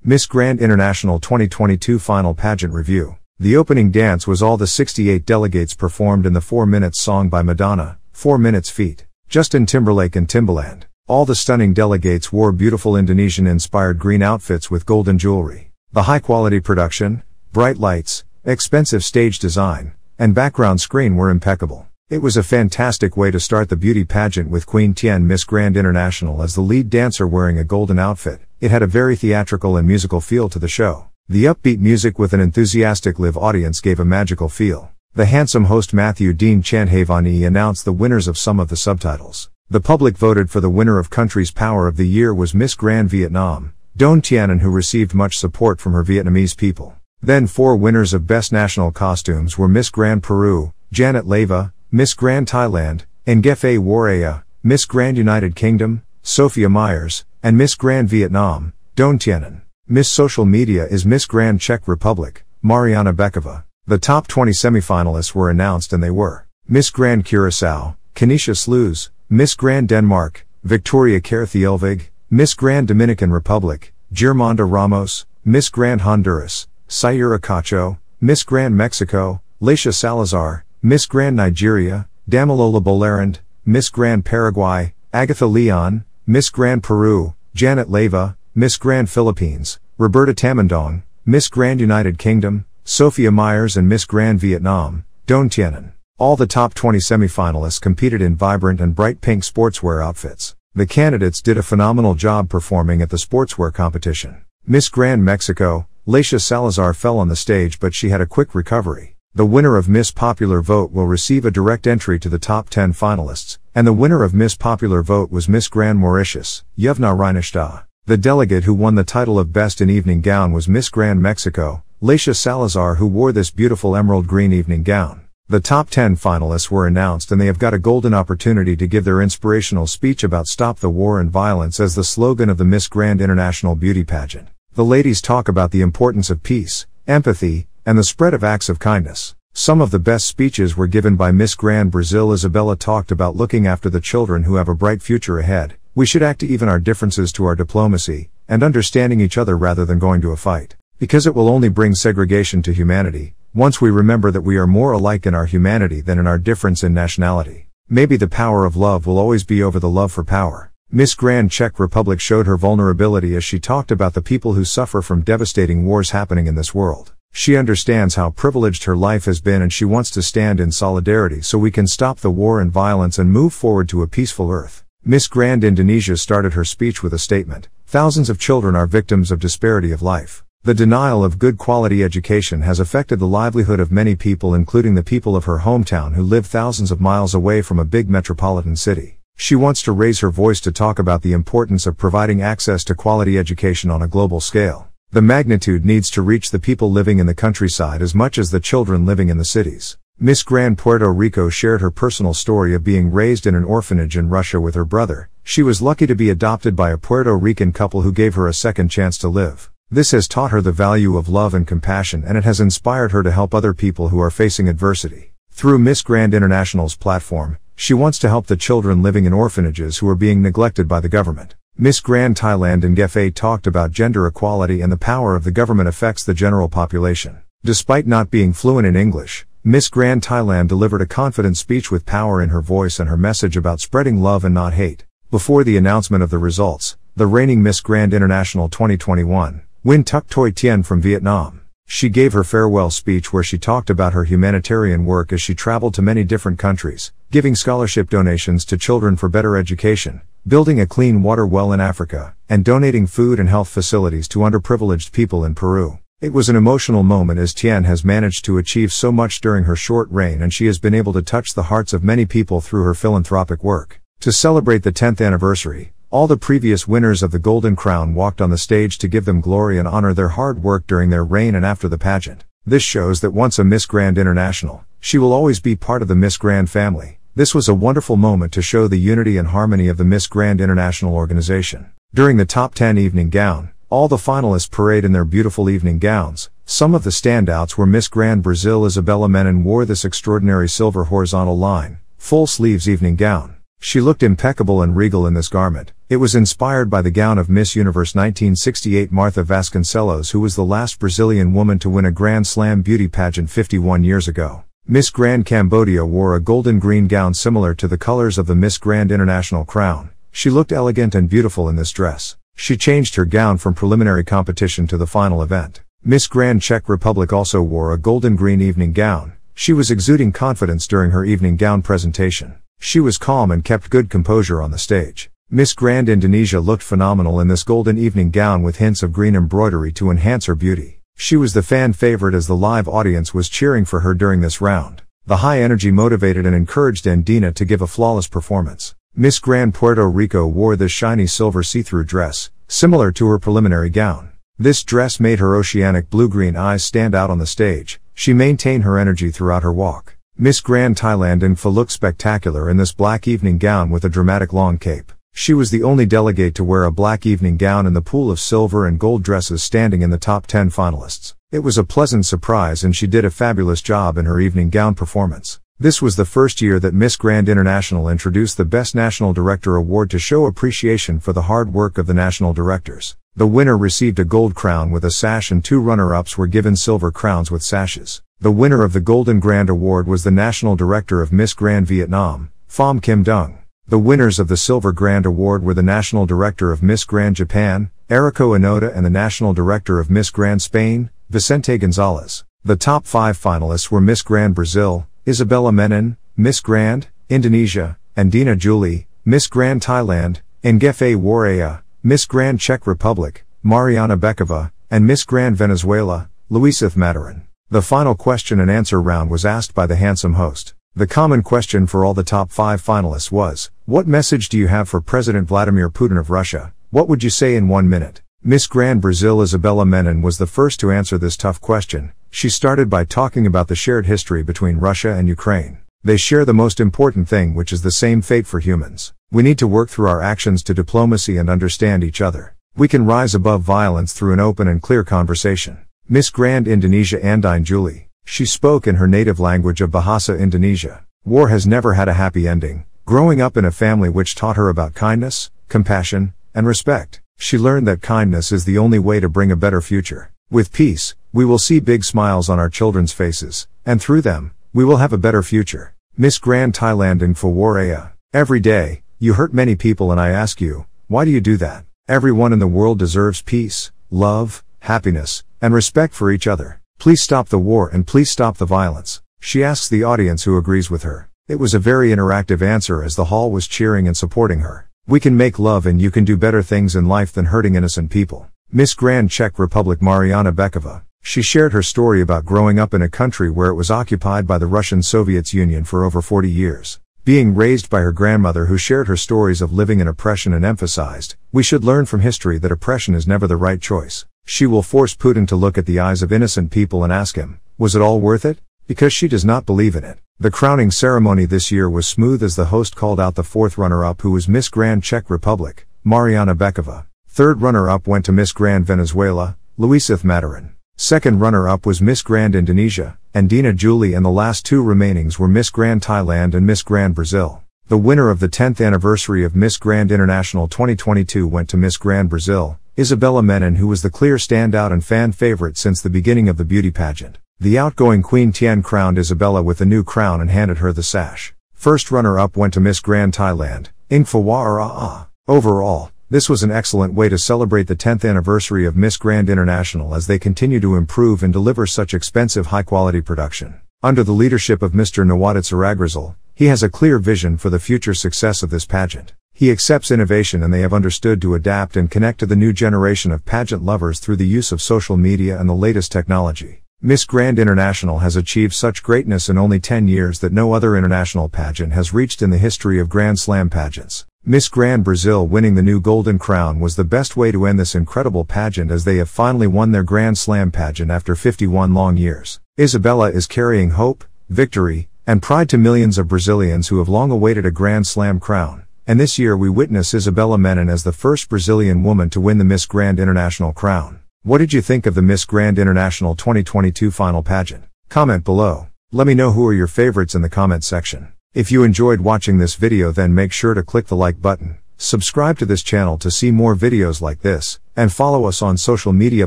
Miss Grand International 2022 Final Pageant Review. The opening dance was all the 68 delegates performed in the 4 minutes song by Madonna, 4 minutes feat. Justin Timberlake and Timbaland. All the stunning delegates wore beautiful Indonesian-inspired green outfits with golden jewelry. The high-quality production, bright lights, expensive stage design, and background screen were impeccable. It was a fantastic way to start the beauty pageant with Queen Tiên Miss Grand International as the lead dancer wearing a golden outfit. It had a very theatrical and musical feel to the show. The upbeat music with an enthusiastic live audience gave a magical feel. The handsome host Matthew Dean Chanhavani announced the winners of some of the subtitles. The public voted for the winner of Country's Power of the Year was Miss Grand Vietnam, Don Tianan, who received much support from her Vietnamese people. Then 4 winners of Best National Costumes were Miss Grand Peru, Janet Leva, Miss Grand Thailand, Ngefe Waraya, Miss Grand United Kingdom, Sophia Myers, and Miss Grand Vietnam, Don Tianan. Miss Social Media is Miss Grand Czech Republic, Mariana Bekova. The top 20 semifinalists were announced and they were Miss Grand Curaçao, Kanisha Sluz, Miss Grand Denmark, Victoria Kerthielvig, Miss Grand Dominican Republic, Germonda Ramos, Miss Grand Honduras, Sayura Cacho, Miss Grand Mexico, Laisha Salazar, Miss Grand Nigeria, Damilola Bolarand, Miss Grand Paraguay, Agatha Leon, Miss Grand Peru, Janet Leva, Miss Grand Philippines, Roberta Tamandong, Miss Grand United Kingdom, Sophia Myers, and Miss Grand Vietnam, Don Tianan. All the top 20 semifinalists competed in vibrant and bright pink sportswear outfits. The candidates did a phenomenal job performing at the sportswear competition. Miss Grand Mexico, Laisha Salazar fell on the stage, but she had a quick recovery. The winner of Miss Popular Vote will receive a direct entry to the top 10 finalists, and the winner of Miss Popular Vote was Miss Grand Mauritius, Yevna Reinishta. The delegate who won the title of Best in Evening Gown was Miss Grand Mexico, Laisha Salazar, who wore this beautiful emerald green evening gown. The top 10 finalists were announced and they have got a golden opportunity to give their inspirational speech about Stop the War and Violence as the slogan of the Miss Grand International Beauty Pageant. The ladies talk about the importance of peace, empathy, and the spread of acts of kindness. Some of the best speeches were given by Miss Grand Brazil. Isabella talked about looking after the children who have a bright future ahead. We should act to even our differences to our diplomacy, and understanding each other rather than going to a fight. Because it will only bring segregation to humanity, once we remember that we are more alike in our humanity than in our difference in nationality. Maybe the power of love will always be over the love for power. Miss Grand Czech Republic showed her vulnerability as she talked about the people who suffer from devastating wars happening in this world. She understands how privileged her life has been and she wants to stand in solidarity so we can stop the war and violence and move forward to a peaceful earth. Miss Grand Indonesia started her speech with a statement. Thousands of children are victims of disparity of life. The denial of good quality education has affected the livelihood of many people, including the people of her hometown who live thousands of miles away from a big metropolitan city. She wants to raise her voice to talk about the importance of providing access to quality education on a global scale. The magnitude needs to reach the people living in the countryside as much as the children living in the cities. Miss Grand Puerto Rico shared her personal story of being raised in an orphanage in Russia with her brother. She was lucky to be adopted by a Puerto Rican couple who gave her a second chance to live. This has taught her the value of love and compassion, and it has inspired her to help other people who are facing adversity. Through Miss Grand International's platform, she wants to help the children living in orphanages who are being neglected by the government. Miss Grand Thailand Ngefe talked about gender equality and the power of the government affects the general population. Despite not being fluent in English, Miss Grand Thailand delivered a confident speech with power in her voice and her message about spreading love and not hate. Before the announcement of the results, the reigning Miss Grand International 2021, Nguyen Tuc Toi Tien from Vietnam. She gave her farewell speech where she talked about her humanitarian work as she traveled to many different countries, giving scholarship donations to children for better education, building a clean water well in Africa, and donating food and health facilities to underprivileged people in Peru. It was an emotional moment as Tien has managed to achieve so much during her short reign, and she has been able to touch the hearts of many people through her philanthropic work. To celebrate the 10th anniversary, all the previous winners of the Golden Crown walked on the stage to give them glory and honor their hard work during their reign and after the pageant. This shows that once a Miss Grand International, she will always be part of the Miss Grand family. This was a wonderful moment to show the unity and harmony of the Miss Grand International organization. During the top 10 evening gown, all the finalists parade in their beautiful evening gowns. Some of the standouts were Miss Grand Brazil Isabella Menin wore this extraordinary silver horizontal line, full sleeves evening gown. She looked impeccable and regal in this garment. It was inspired by the gown of Miss Universe 1968 Martha Vasconcelos, who was the last Brazilian woman to win a Grand Slam beauty pageant 51 years ago. Miss Grand Cambodia wore a golden green gown similar to the colors of the Miss Grand International crown. She looked elegant and beautiful in this dress. She changed her gown from preliminary competition to the final event. Miss Grand Czech Republic also wore a golden green evening gown. She was exuding confidence during her evening gown presentation. She was calm and kept good composure on the stage. Miss Grand Indonesia looked phenomenal in this golden evening gown with hints of green embroidery to enhance her beauty. She was the fan favorite as the live audience was cheering for her during this round. The high energy motivated and encouraged Andina to give a flawless performance. Miss Grand Puerto Rico wore this shiny silver see-through dress, similar to her preliminary gown. This dress made her oceanic blue-green eyes stand out on the stage. She maintained her energy throughout her walk. Miss Grand Thailand Infa looked spectacular in this black evening gown with a dramatic long cape. She was the only delegate to wear a black evening gown in the pool of silver and gold dresses standing in the top 10 finalists. It was a pleasant surprise and she did a fabulous job in her evening gown performance. This was the first year that Miss Grand International introduced the Best National Director Award to show appreciation for the hard work of the national directors. The winner received a gold crown with a sash and 2 runner-ups were given silver crowns with sashes. The winner of the Golden Grand Award was the National Director of Miss Grand Vietnam, Pham Kim Dung. The winners of the Silver Grand Award were the National Director of Miss Grand Japan, Eriko Inoda, and the National Director of Miss Grand Spain, Vicente Gonzalez. The top 5 finalists were Miss Grand Brazil, Isabella Menin, Miss Grand Indonesia, Andina Julie, Miss Grand Thailand, Ngefe Waraya, Miss Grand Czech Republic, Mariana Bekova, and Miss Grand Venezuela, Luisith Matarin. The final question and answer round was asked by the handsome host. The common question for all the top 5 finalists was, what message do you have for President Vladimir Putin of Russia? What would you say in 1 minute? Miss Grand Brazil Isabella Menin was the first to answer this tough question. She started by talking about the shared history between Russia and Ukraine. They share the most important thing, which is the same fate for humans. We need to work through our actions to diplomacy and understand each other. We can rise above violence through an open and clear conversation. Miss Grand Indonesia Andine Julie. She spoke in her native language of Bahasa Indonesia. War has never had a happy ending. Growing up in a family which taught her about kindness, compassion, and respect, she learned that kindness is the only way to bring a better future. With peace, we will see big smiles on our children's faces, and through them, we will have a better future. Miss Grand Thailand Infa Waraya. Every day, you hurt many people and I ask you, why do you do that? Everyone in the world deserves peace, love, happiness, and respect for each other. Please stop the war and please stop the violence. She asks the audience who agrees with her. It was a very interactive answer as the hall was cheering and supporting her. We can make love and you can do better things in life than hurting innocent people. Miss Grand Czech Republic Mariana Bekova. She shared her story about growing up in a country where it was occupied by the Russian Soviet Union for over 40 years. Being raised by her grandmother who shared her stories of living in oppression and emphasized, we should learn from history that oppression is never the right choice. She will force Putin to look at the eyes of innocent people and ask him, was it all worth it? Because she does not believe in it. The crowning ceremony this year was smooth as the host called out the 4th runner-up who was Miss Grand Czech Republic, Mariana Bekova. 3rd runner-up went to Miss Grand Venezuela, Luisith Matarin. 2nd runner-up was Miss Grand Indonesia, Andina Julie, and the last 2 remainings were Miss Grand Thailand and Miss Grand Brazil. The winner of the 10th anniversary of Miss Grand International 2022 went to Miss Grand Brazil, Isabella Menin, who was the clear standout and fan favorite since the beginning of the beauty pageant. The outgoing Queen Tian crowned Isabella with a new crown and handed her the sash. 1st runner-up went to Miss Grand Thailand, Ingfa Waraa. Overall, this was an excellent way to celebrate the 10th anniversary of Miss Grand International as they continue to improve and deliver such expensive high-quality production. Under the leadership of Mr. Nawadit Saragrizal, he has a clear vision for the future success of this pageant. He accepts innovation and they have understood to adapt and connect to the new generation of pageant lovers through the use of social media and the latest technology. Miss Grand International has achieved such greatness in only 10 years that no other international pageant has reached in the history of Grand Slam pageants. Miss Grand Brazil winning the new Golden Crown was the best way to end this incredible pageant as they have finally won their Grand Slam pageant after 51 long years. Isabella is carrying hope, victory, and pride to millions of Brazilians who have long awaited a Grand Slam crown. And this year we witness Isabella Menin as the first Brazilian woman to win the Miss Grand International crown. What did you think of the Miss Grand International 2022 final pageant? Comment below. Let me know who are your favorites in the comment section. If you enjoyed watching this video, then make sure to click the like button, subscribe to this channel to see more videos like this, and follow us on social media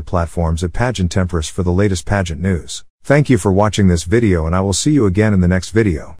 platforms at Pageant Empress for the latest pageant news. Thank you for watching this video, and I will see you again in the next video.